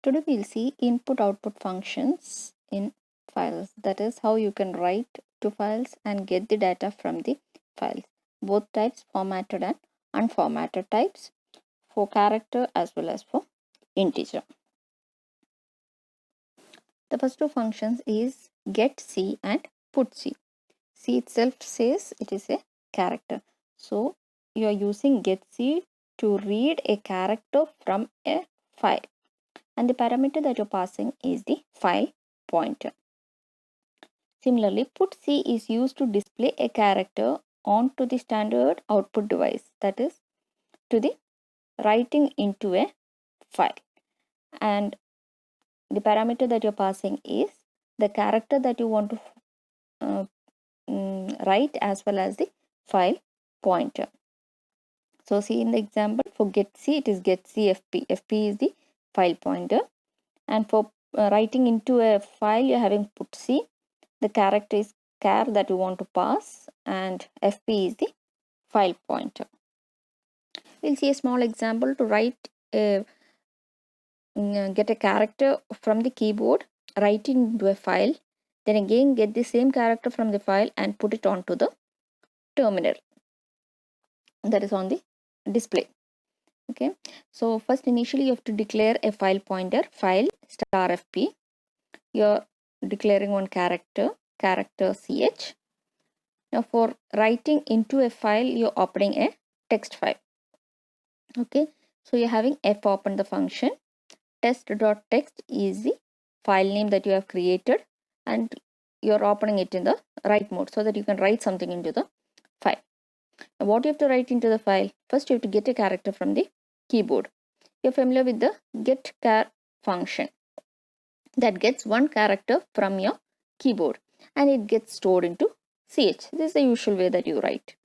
Today we'll see input-output functions in files. That is how you can write to files and get the data from the files. Both types, formatted and unformatted types, for character as well as for integer. The first two functions is GETC and PUTC. C itself says it is a character. So you are using GETC to read a character from a file. And the parameter that you're passing is the file pointer. Similarly, PUTC is used to display a character onto the standard output device, that is to the writing into a file. And the parameter that you're passing is the character that you want to write as well as the file pointer. So see in the example for getC, it is getC FP. FP is the file pointer, and for writing into a file you're having PUTC. The character is char that you want to pass, and FP is the file pointer. We'll see a small example to write get a character from the keyboard, write it into a file, then again get the same character from the file and put it onto the terminal that is on the display. Okay, so first initially you have to declare a file pointer, file star FP. You're declaring one character ch. Now for writing into a file, you're opening a text file. Okay, so you're having f open the function. Test.text is the file name that you have created, and you're opening it in the write mode so that you can write something into the file. Now what you have to write into the file? First you have to get a character from the keyboard. You're familiar with the getChar function that gets one character from your keyboard and it gets stored into ch. This is the usual way that you write.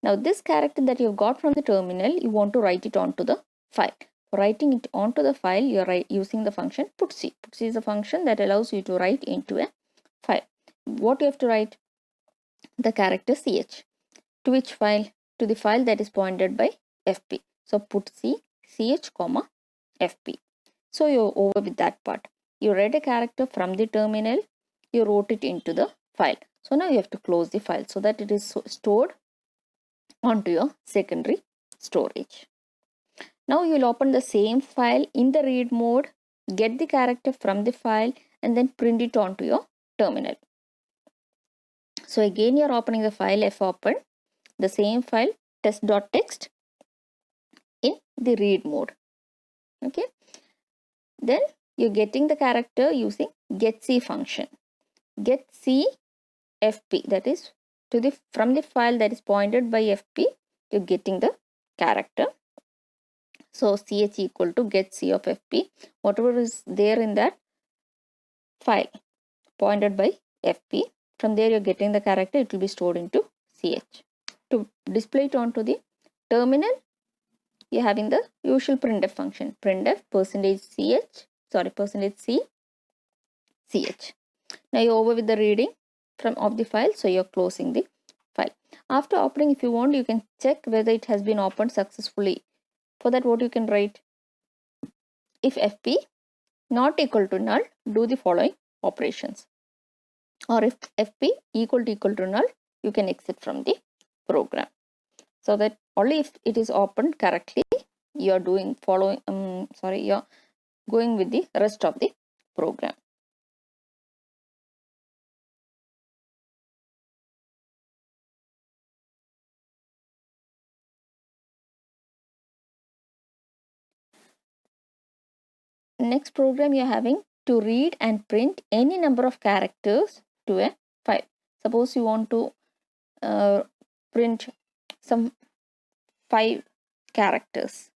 Now this character that you've got from the terminal, you want to write it onto the file. For writing it onto the file, you're using the function PUTC. PUTC is a function that allows you to write into a file. What you have to write? The character ch. To which file? To the file that is pointed by fp. So PUTC ch comma fp. So you're over with that part. You read a character from the terminal, you wrote it into the file. So now you have to close the file so that it is stored onto your secondary storage. Now you will open the same file in the read mode, get the character from the file and then print it onto your terminal. So again you are opening the file fopen, the same file test.text in the read mode. Okay, then you're getting the character using getC function. GetC fp, that is to the from the file that is pointed by fp, you're getting the character. So ch equal to getC of fp, whatever is there in that file pointed by fp, from there you're getting the character, it will be stored into ch. To display it onto the terminal, you're having the usual printf function, printf %c ch. Now you're over with the reading of the file, so you're closing the file. After opening, if you want, you can check whether it has been opened successfully. For that, what you can write? If fp not equal to null, do the following operations. Or if fp equal to null, you can exit from the program. So that only if it is opened correctly, you're doing you're going with the rest of the program. Next program, you're having to read and print any number of characters to a file. Suppose you want to print some 5 characters,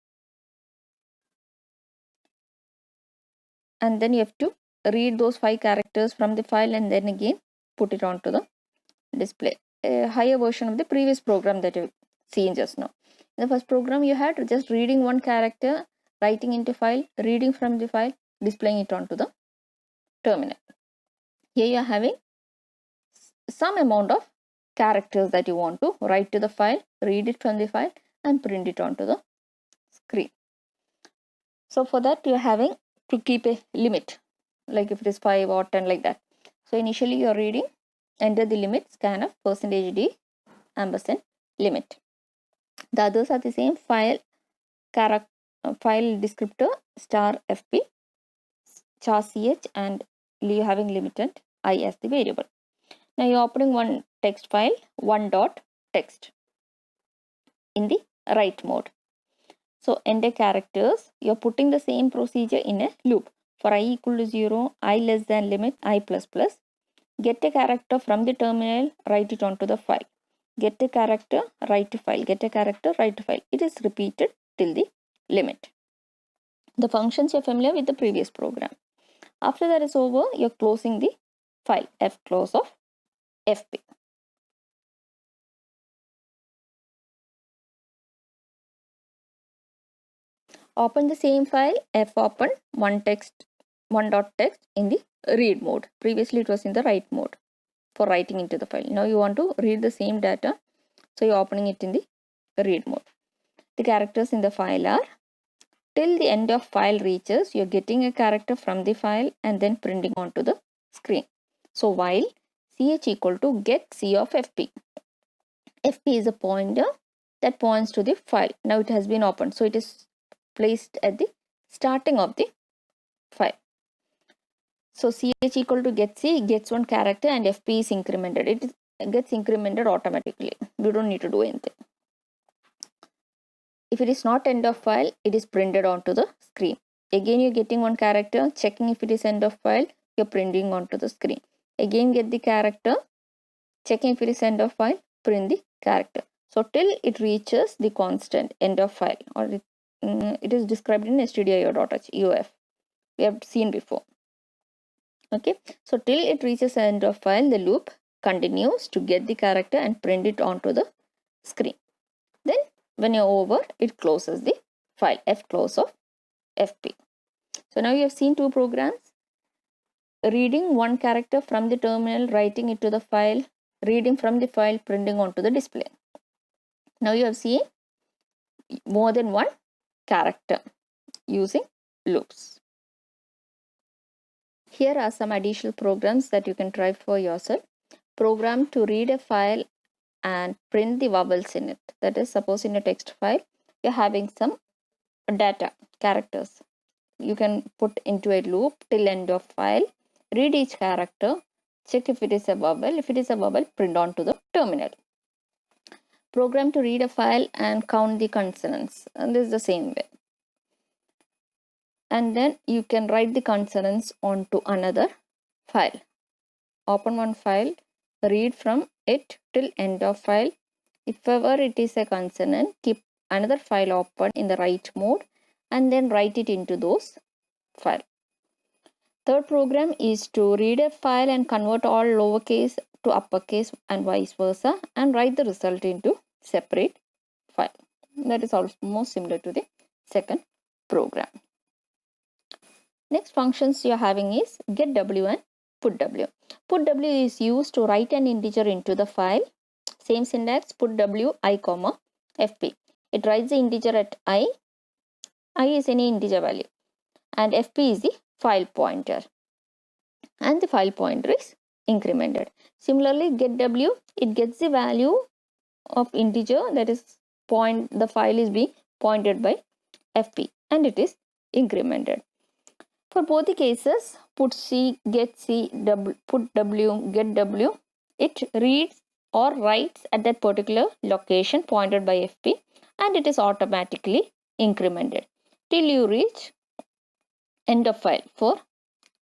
and then you have to read those 5 characters from the file and then again put it onto the display. A higher version of the previous program that you've seen just now. In the first program, you had just reading one character, writing into file, reading from the file, displaying it onto the terminal. Here you are having some amount of characters that you want to write to the file, read it from the file and print it onto the screen. So for that you are having to keep a limit, like if it is 5 or 10 like that. So initially you are reading, enter the limit, scanf %d ampersand limit. The others are the same, file descriptor star fp char ch and you having limited I as the variable. Now you're opening one text file, one dot text in the write mode. So enter characters, you're putting the same procedure in a loop. For I equal to 0, I less than limit I plus plus. Get a character from the terminal, write it onto the file. Get a character, write to file. Get a character, write to file. It is repeated till the limit. The functions you're familiar with the previous program. After that is over, you're closing the file, f close of fp. Open the same file, f open one dot text in the read mode. Previously it was in the write mode for writing into the file. Now you want to read the same data, so you're opening it in the read mode. The characters in the file are, till the end of file reaches, you're getting a character from the file and then printing onto the screen. So while ch equal to get c of fp. fp is a pointer that points to the file. Now it has been opened, so it is placed at the starting of the file. So ch equal to get c gets one character and fp is incremented. It gets incremented automatically. You don't need to do anything. If it is not end of file, it is printed onto the screen. Again, you're getting one character, checking if it is end of file, you're printing onto the screen. Again, get the character, checking if it is end of file, print the character. So till it reaches the constant end of file, or it is described in stdio.h uf. We have seen before. Okay, so till it reaches the end of file, the loop continues to get the character and print it onto the screen. Then when you're over, it closes the file, f close of fp. So now you have seen two programs, reading one character from the terminal, writing it to the file, reading from the file, printing onto the display. Now you have seen more than one character using loops. Here are some additional programs that you can try for yourself. Program to read a file and print the vowels in it. That is, suppose in a text file, you're having some data, characters. You can put into a loop till end of file, read each character, check if it is a vowel. If it is a vowel, print onto the terminal. Program to read a file and count the consonants. And this is the same way. And then you can write the consonants onto another file. Open one file, read from it till end of file. If ever it is a consonant, keep another file open in the write mode and then write it into those files. Third program is to read a file and convert all lowercase to uppercase and vice versa and write the result into separate file. That is almost similar to the second program. Next functions you are having is get w and put w. Put w is used to write an integer into the file. Same syntax, put w I comma fp. It writes the integer at I is any integer value, and fp is the file pointer, and the file pointer is incremented. Similarly, get w, it gets the value of integer, that is the file is being pointed by fp and it is incremented. For both the cases, put c, get c, put w, get w, it reads or writes at that particular location pointed by fp and it is automatically incremented till you reach end of file for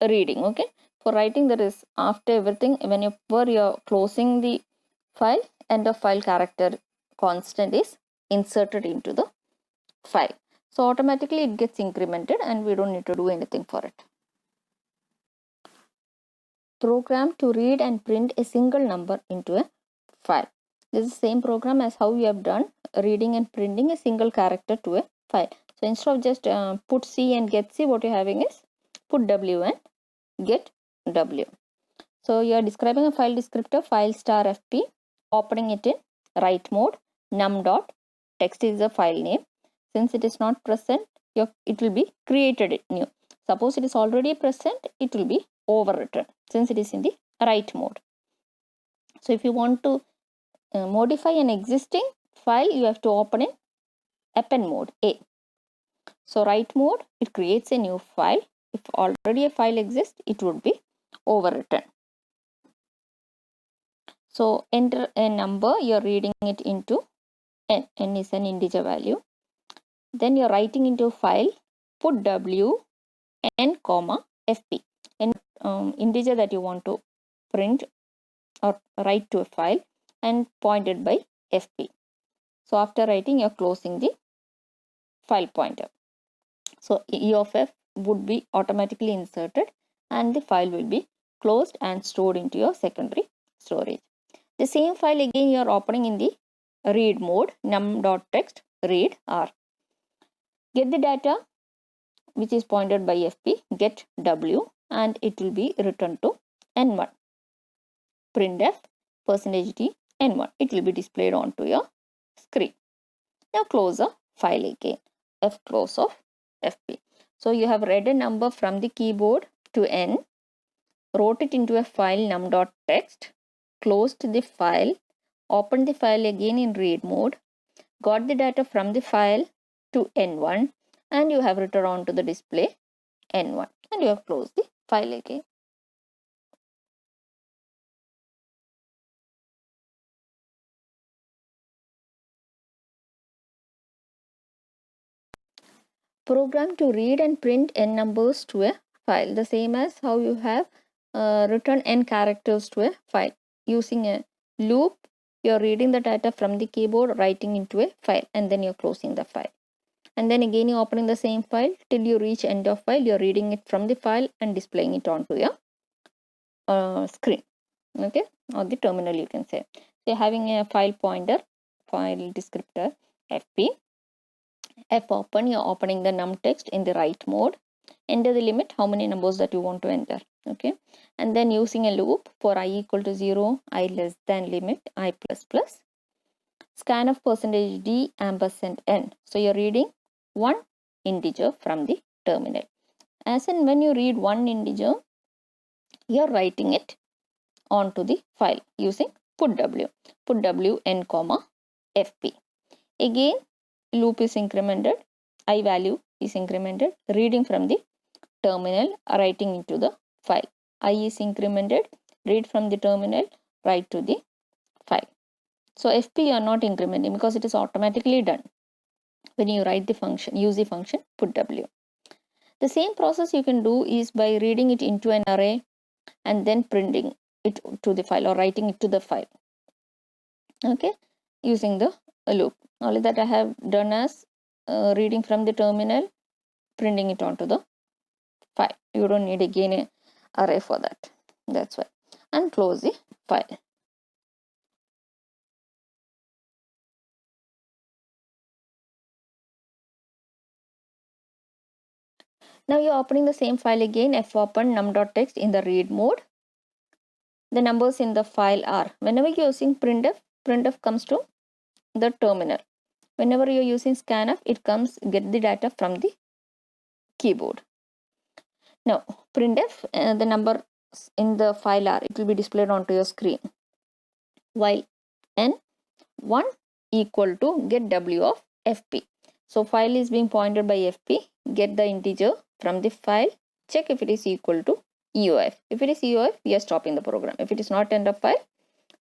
reading. Okay, for writing, that is after everything, whenever you're closing the file, end of file character constant is inserted into the file. So automatically it gets incremented and we don't need to do anything for it. Program to read and print a single number into a file. This is the same program as how we have done reading and printing a single character to a file. So instead of just put c and get c, what you're having is put w and get w. So you are describing a file descriptor, file star fp, opening it in write mode, num.text is the file name. Since it is not present, it will be created new. Suppose it is already present, it will be overwritten since it is in the write mode. So if you want to modify an existing file, you have to open in append mode A. So write mode, it creates a new file. If already a file exists, it would be overwritten. So enter a number, you're reading it into n. N is an integer value. Then you're writing into a file, put w n comma fp. An integer that you want to print or write to a file and pointed by fp. So after writing, you're closing the file pointer. So e of f would be automatically inserted and the file will be closed and stored into your secondary storage. The same file again you are opening in the read mode, num.text read r. Get the data which is pointed by fp, get w, and it will be returned to n1. Printf %d n1. It will be displayed onto your screen. Now close the file again, f close of fp. So you have read a number from the keyboard to n, wrote it into a file num.text, closed the file, opened the file again in read mode, got the data from the file to n1, and you have written on to the display n1, and you have closed the file again. Program to read and print n numbers to a file, the same as how you have written n characters to a file. Using a loop, you're reading the data from the keyboard, writing into a file, and then you're closing the file. And then again you're opening the same file till you reach end of file, you're reading it from the file and displaying it onto your screen, okay, or the terminal you can say. So having a file pointer, file descriptor fp, f open, you're opening the num text in the write mode, enter the limit, how many numbers that you want to enter, okay, and then using a loop for I equal to 0, I less than limit, I plus plus, scanf %d %n. So you're reading one integer from the terminal. As in when you read one integer, you're writing it onto the file using put w n comma fp. Again loop is incremented, I value is incremented, reading from the terminal, writing into the file. I is incremented, read from the terminal, write to the file. So fp you are not incrementing because it is automatically done when you write the function, use the function put w. The same process you can do is by reading it into an array and then printing it to the file or writing it to the file, okay, using the loop. Only that I have done as reading from the terminal, printing it onto the file. You don't need again an array for that, that's why. And close the file. Now you're opening the same file again, f open num.text in the read mode. The numbers in the file are, whenever you're using printf comes to the terminal. Whenever you're using scanf, it comes get the data from the keyboard. Now printf, the number in the file are, it will be displayed onto your screen, while n1 equal to get w of fp. So file is being pointed by fp, get the integer from the file, check if it is equal to EOF. If it is EOF, we are stopping the program. If it is not end of file,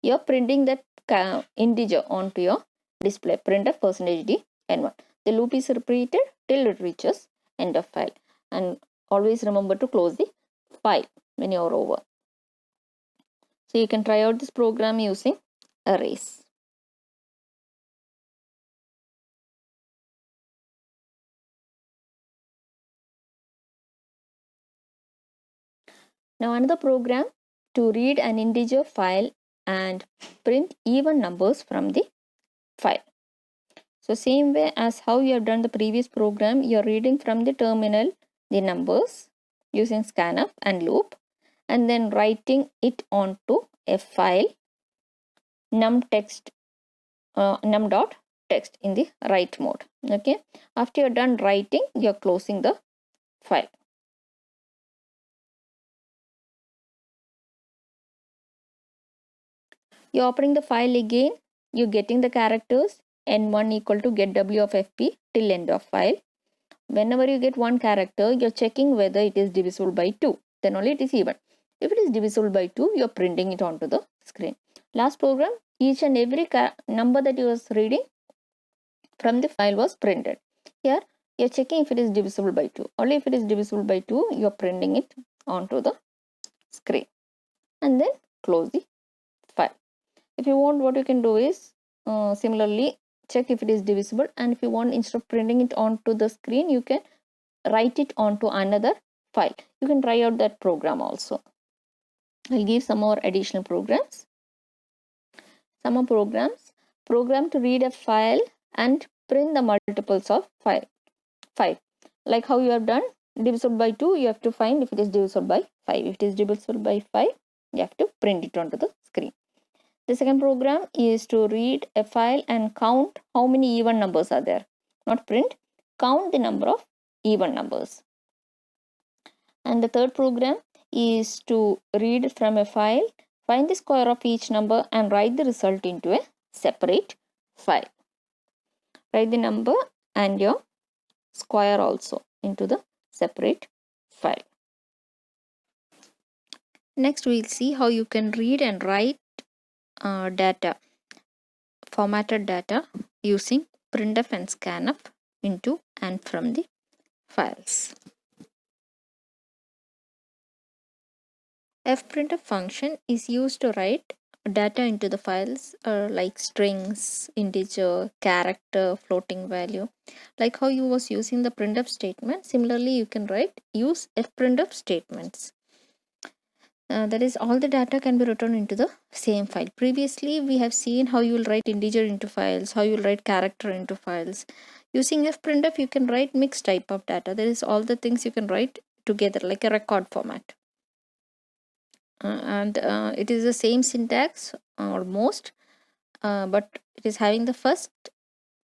you are printing that integer onto your display, printf %d n1. The loop is repeated till it reaches end of file, and always remember to close the file when you are over. So you can try out this program using arrays. Now another program to read an integer file and print even numbers from the file. So same way as how you have done the previous program, you are reading from the terminal the numbers using scanf and loop, and then writing it onto a file num.text in the write mode, okay. After you're done writing, you're closing the file. You're opening the file again, you're getting the characters n1 equal to get w of fp till end of file. Whenever you get one character, you're checking whether it is divisible by 2. Then only it is even. If it is divisible by 2, you're printing it onto the screen. Last program, each and every number that you was reading from the file was printed. Here, you're checking if it is divisible by 2. Only if it is divisible by 2, you're printing it onto the screen. And then close the file. If you want, what you can do is similarly check if it is divisible, and if you want, instead of printing it onto the screen, you can write it onto another file. You can try out that program also. I'll give some more additional programs. Some more programs. Program to read a file and print the multiples of 5. Like how you have done divisible by 2, you have to find if it is divisible by 5. If it is divisible by 5, you have to print it onto the screen. The second program is to read a file and count how many even numbers are there. Not print, count the number of even numbers. And the third program is to read from a file, find the square of each number and write the result into a separate file. Write the number and your square also into the separate file. Next, we'll see how you can read and write data, formatted data using printf and scanf into and from the files. fprintf function is used to write data into the files like strings, integer, character, floating value. Like how you was using the printf statement, similarly you can use fprintf statements. That is, all the data can be written into the same file. Previously, we have seen how you will write integer into files, how you will write character into files. Using fprintf, you can write mixed type of data. That is, all the things you can write together like a record format. And it is the same syntax almost, but it is having the first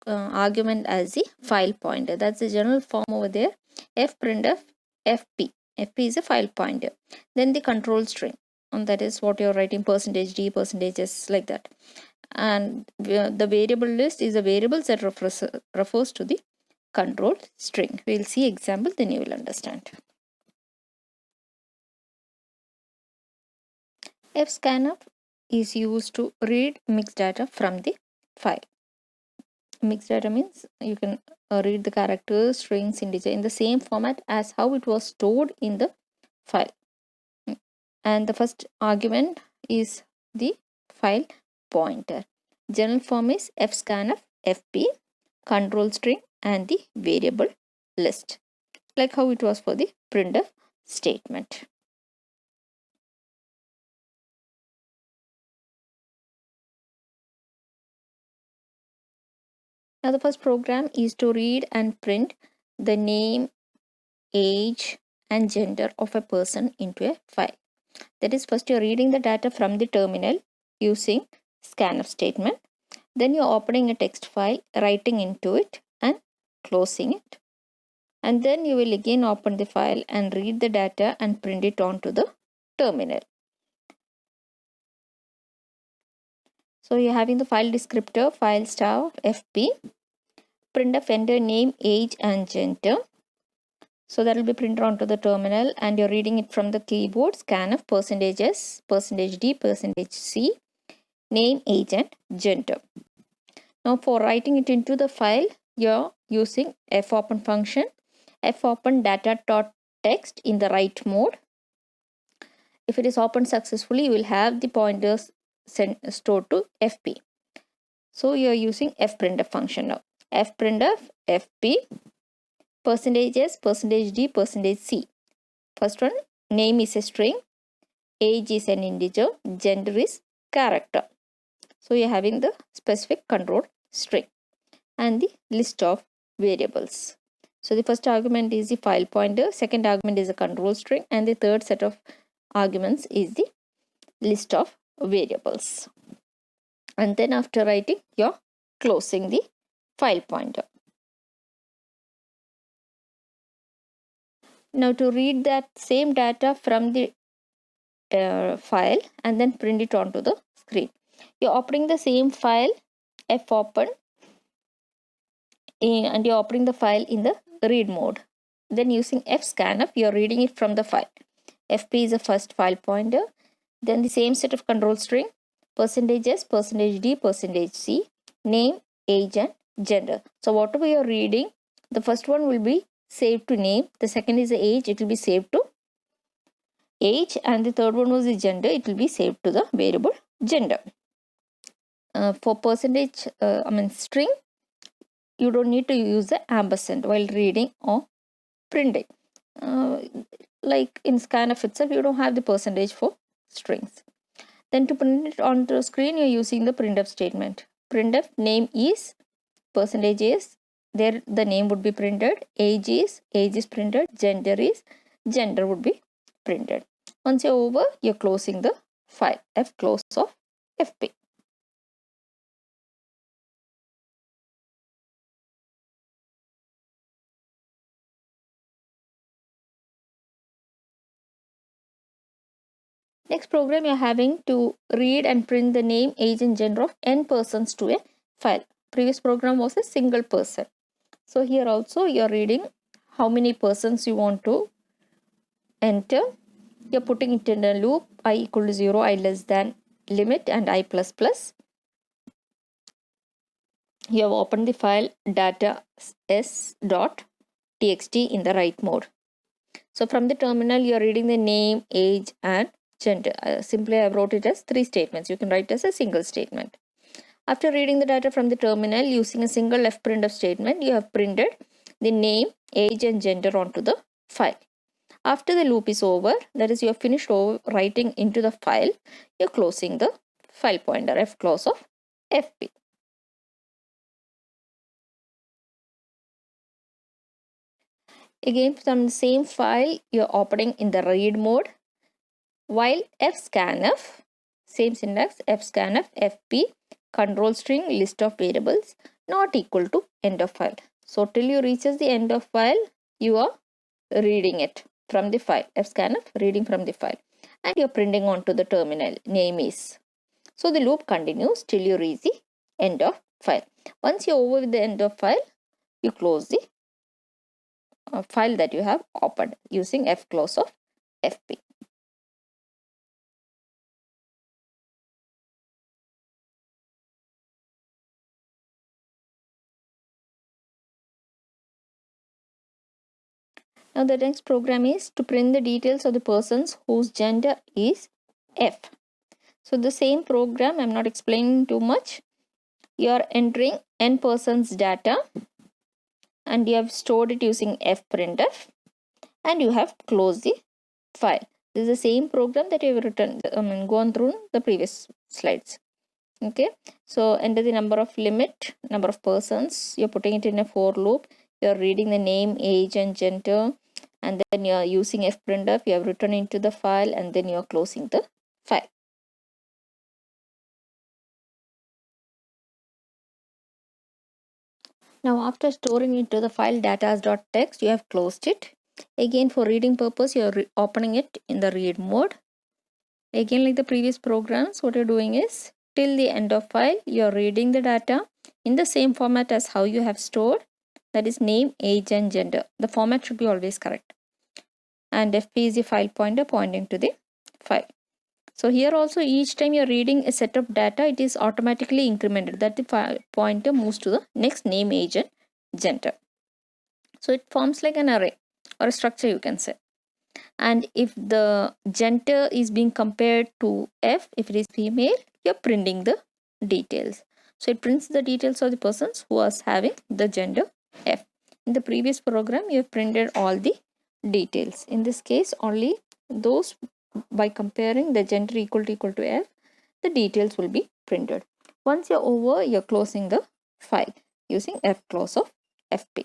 argument as the file pointer. That's the general form over there. fprintf fp. fp is a file pointer. Then the control string, and that is what you're writing, %d, %s, like that. And the variable list is a variable that refers to the control string. We'll see example, then you will understand. fscanf is used to read mixed data from the file. Mixed data means you can read the characters, strings, integer in the same format as how it was stored in the file. And the first argument is the file pointer. General form is fscanf fp, control string, and the variable list, like how it was for the printf statement. Now the first program is to read and print the name, age, and gender of a person into a file. That is, first you're reading the data from the terminal using scanf statement. Then you're opening a text file, writing into it and closing it. And then you will again open the file and read the data and print it onto the terminal. So you're having the file descriptor, file star fp, printf enter name, age, and gender. So that will be printed onto the terminal, and you're reading it from the keyboard, scanf %s, %d, %c, name, age, and gender. Now for writing it into the file, you're using fopen function, fopen data.text in the write mode. If it is opened successfully, you will have the pointers stored to fp. So you're using fprintf function now. fprintf fp, %s, %d, %c. First one, name is a string, age is an integer, gender is character. So you're having the specific control string and the list of variables. So the first argument is the file pointer, second argument is a control string, and the third set of arguments is the list of variables. And then after writing, you're closing the file pointer. Now to read that same data from the file and then print it onto the screen, You're opening the same file, F open, and you're opening the file in the read mode. Then using fscanf, you're reading it from the file. fp is the first file pointer. Then the same set of control string, %s, %d, %c, name, age, and gender. So whatever you're reading, the first one will be saved to name, the second is the age, it will be saved to age, and the third one was the gender, it will be saved to the variable gender. For percentage, string, you don't need to use the ampersand while reading or printing. Like in scanf itself, you don't have the percentage for strings. Then to print it onto the screen, you're using the printf statement. Printf name is %is, there the name would be printed, age is printed, gender would be printed. Once you're over, you're closing the file, fclose of fp. Next program, you're having to read and print the name, age, and gender of n persons to a file. Previous program was a single person. So here also you're reading how many persons you want to enter. You're putting it in a loop, I equal to 0, I less than limit, and I plus plus. You have opened the file data s.txt in the write mode. So from the terminal, you're reading the name, age, and gender. Simply I wrote it as 3 statements. You can write as a single statement. After reading the data from the terminal using a single fprintf statement, you have printed the name, age, and gender onto the file. After the loop is over, that is you have finished writing into the file, you're closing the file pointer, fclose of fp. Again, from the same file, you're opening in the read mode, while fscanf, same syntax, fscanf fp control string list of variables not equal to end of file. So till you reaches the end of file, you are reading it from the file, fscanf reading from the file, and you're printing onto the terminal, name is. So the loop continues till you reach the end of file. Once you're over with the end of file, you close the file that you have opened using fclose of fp. Now the next program is to print the details of the persons whose gender is F. So the same program, I'm not explaining too much. You are entering n persons data and you have stored it using fprintf and you have closed the file. This is the same program that you have written, gone through the previous slides. Okay, so enter the number of limit, number of persons, you're putting it in a for loop, you're reading the name, age, and gender, and then you're using fprintf, you have written into the file, and then you're closing the file. Now after storing into the file data.txt, you have closed it. Again, for reading purpose, you're opening it in the read mode. Again, like the previous programs, what you're doing is till the end of file, you're reading the data in the same format as how you have stored, that is name, age, and gender. The format should be always correct. And fp is the file pointer pointing to the file. So here also each time you're reading a set of data, it is automatically incremented, that the file pointer moves to the next name, age, and gender. So it forms like an array or a structure, you can say. And if the gender is being compared to F, if it is female, you're printing the details. So it prints the details of the persons who are having the gender F. In the previous program, you have printed all the details. In this case, only those by comparing the gender equal to F, the details will be printed. Once you're over, you're closing the file using fclose of fp.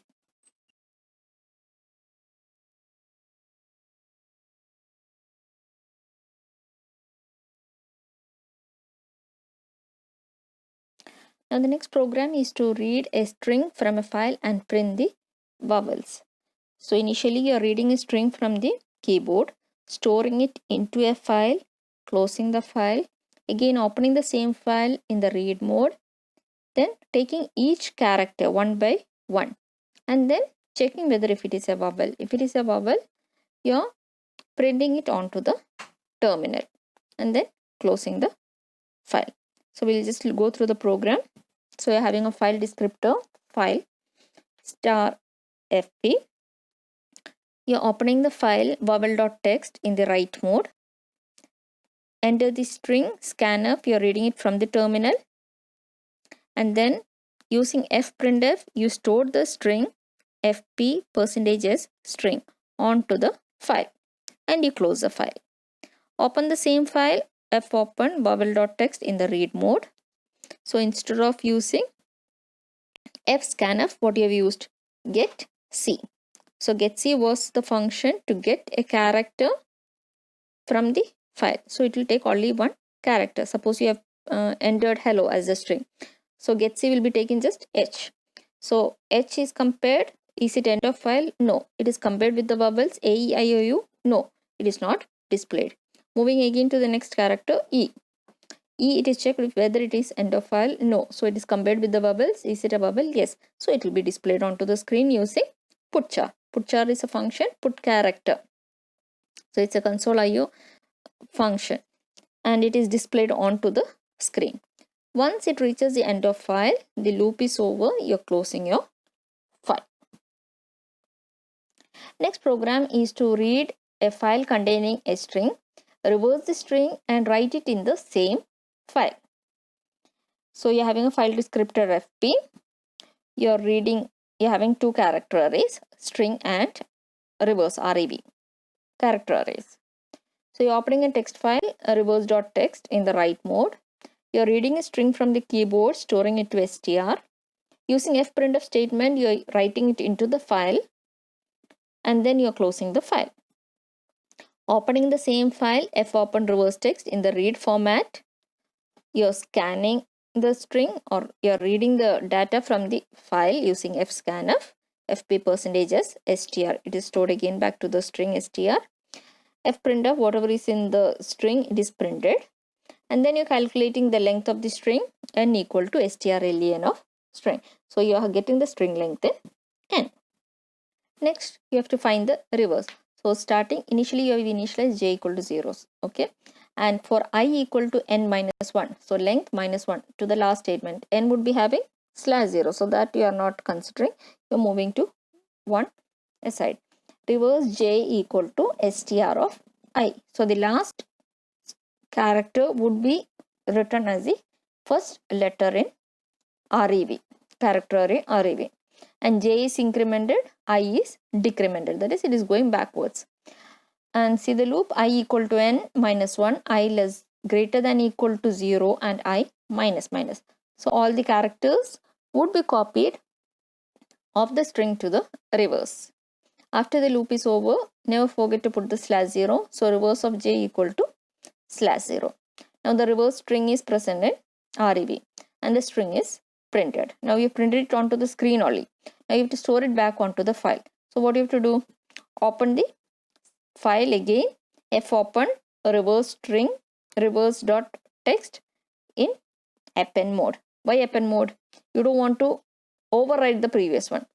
Now the next program is to read a string from a file and print the vowels. So initially you are reading a string from the keyboard, storing it into a file, closing the file, Again opening the same file in the read mode, then taking each character one by one and then checking whether if it is a vowel. If it is a vowel, you're printing it onto the terminal and then closing the file. So we'll just go through the program. So you're having a file descriptor, file star fp. You're opening the file vowel.txt in the write mode. Enter the string scanf, you're reading it from the terminal. And then using fprintf, you stored the string fp %s string onto the file and you close the file. Open the same file, fopen vowel.txt in the read mode. So instead of using fscanf, what you have used? GetC. So getC was the function to get a character from the file. So it will take only one character. Suppose you have entered hello as a string. So getC will be taking just H. So H is compared. Is it end of file? No. It is compared with the vowels A, E, I, O, U? No. It is not displayed. Moving again to the next character E. E, it is checked whether it is end of file. No. So it is compared with the vowels. Is it a vowel? Yes. So it will be displayed onto the screen using putchar. Putchar is a function, put character. So it's a console IO function and it is displayed onto the screen. Once it reaches the end of file, the loop is over, you're closing your file. Next program is to read a file containing a string, reverse the string and write it in the same file. So you're having a file descriptor fp, you're having two character arrays, string and reverse rev, character arrays. So you're opening a text file, reverse.txt in the write mode. You're reading a string from the keyboard, storing it to str. Using fprintf statement, you're writing it into the file and then you're closing the file. Opening the same file, fopen reverse text in the read format. You're scanning the string or you're reading the data from the file using fscanf, fp %s str. It is stored again back to the string str. Fprintf, whatever is in the string, it is printed. And then you're calculating the length of the string n equal to strlen of string. So you are getting the string length in n. Next, you have to find the reverse. So starting, initially you have initialized j equal to zeros. Okay. And for I equal to n minus 1. So length minus 1 to the last statement. N would be having /0. So that you are not considering. You're moving to 1 aside. Reverse j equal to str of I. So the last character would be written as the first letter in rev, character array rev, and j is incremented, I is decremented, that is it is going backwards. And see the loop, I equal to n minus 1, I less greater than equal to 0 and I minus minus. So all the characters would be copied of the string to the reverse. After the loop is over, never forget to put the /0. So reverse of j equal to /0. Now the reverse string is present in rev and the string is printed. Now you printed it onto the screen only. Now you have to store it back onto the file. So what you have to do? Open the file again, fopen reverse string reverse.txt in append mode. Why append mode? You don't want to overwrite the previous one.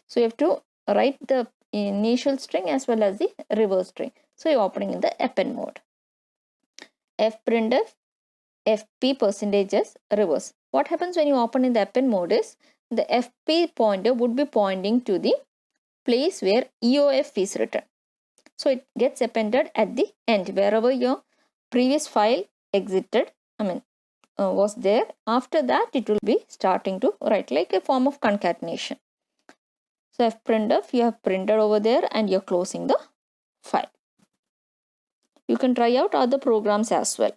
So you have to write the initial string as well as the reverse string. So you're opening in the append mode. Fprintf fp %s reverse. What happens when you open in the append mode is the fp pointer would be pointing to the place where eof is written. So it gets appended at the end wherever your previous file exited, was there. After that it will be starting to write like a form of concatenation. So fprintf, you have printed over there and you're closing the file. You can try out other programs as well.